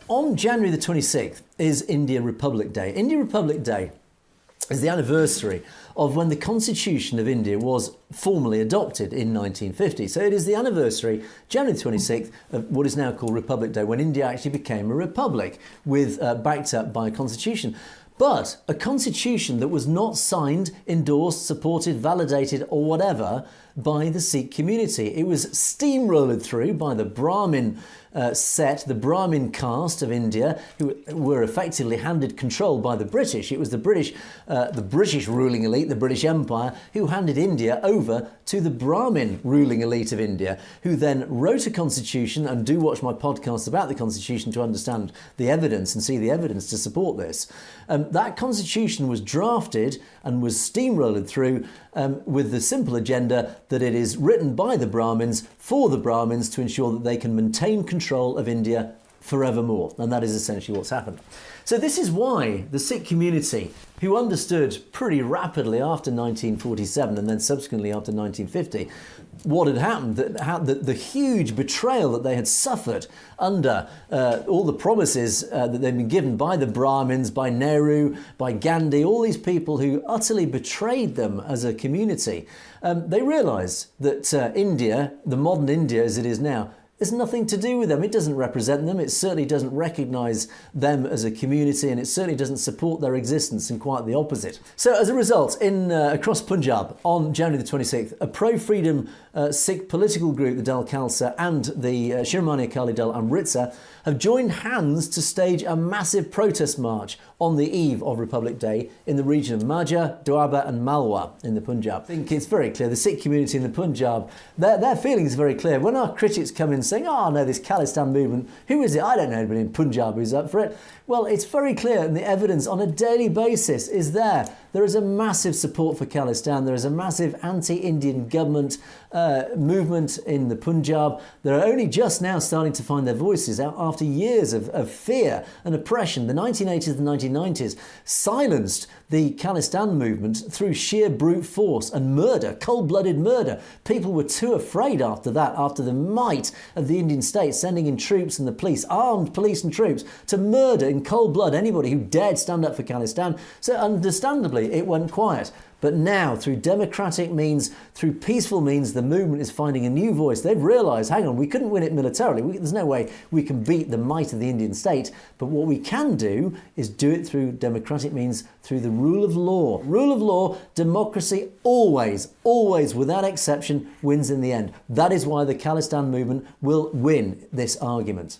On January the 26th is India Republic Day. India Republic Day is the anniversary of when the Constitution of India was formally adopted in 1950. So it is the anniversary, January 26th, of what is now called Republic Day, when India actually became a republic with backed up by a constitution. But a constitution that was not signed, endorsed, supported, validated or whatever by the Sikh community. It was steamrolled through by the Brahmin the Brahmin caste of India, who were effectively handed control by the British. It was the British ruling elite, the British Empire, who handed India over to the Brahmin ruling elite of India, who then wrote a constitution, and do watch my podcast about the constitution to understand the evidence and see the evidence to support this. That constitution was drafted and was steamrolled through with the simple agenda that it is written by the Brahmins for the Brahmins to ensure that they can maintain control of India forevermore. And that is essentially what's happened. So this is why the Sikh community, who understood pretty rapidly after 1947 and then subsequently after 1950 what had happened, the huge betrayal that they had suffered under all the promises that they'd been given by the Brahmins, by Nehru, by Gandhi, all these people who utterly betrayed them as a community. They realised that India, the modern India as it is now, has nothing to do with them. It doesn't represent them. It certainly doesn't recognise them as a community, and it certainly doesn't support their existence, and quite the opposite. So as a result, across Punjab on January the 26th, a pro-freedom Sikh political group, the Dal Khalsa, and the Shiromani Akali Dal Amritsar have joined hands to stage a massive protest march on the eve of Republic Day in the region of Majha, Doaba and Malwa in the Punjab. I think it's very clear, the Sikh community in the Punjab, their feelings are very clear. When our critics come in saying, oh no, this Khalistan movement, who is it? I don't know anybody in Punjab who's up for it. Well, it's very clear, and the evidence on a daily basis is there. There is a massive support for Khalistan. There is a massive anti-Indian government movement in the Punjab. They're only just now starting to find their voices out after years of fear and oppression. The 1980s and 1990s silenced the Khalistan movement through sheer brute force and murder, cold-blooded murder. People were too afraid after that, after the might of the Indian state sending in troops and the police, armed police and troops, to murder in cold blood anybody who dared stand up for Khalistan. So understandably, it went quiet. But now, through democratic means, through peaceful means, the movement is finding a new voice. They've realised, hang on, we couldn't win it militarily. There's no way we can beat the might of the Indian state. But what we can do is do it through democratic means, through the rule of law. Rule of law, democracy, always, without exception, wins in the end. That is why the Khalistan movement will win this argument.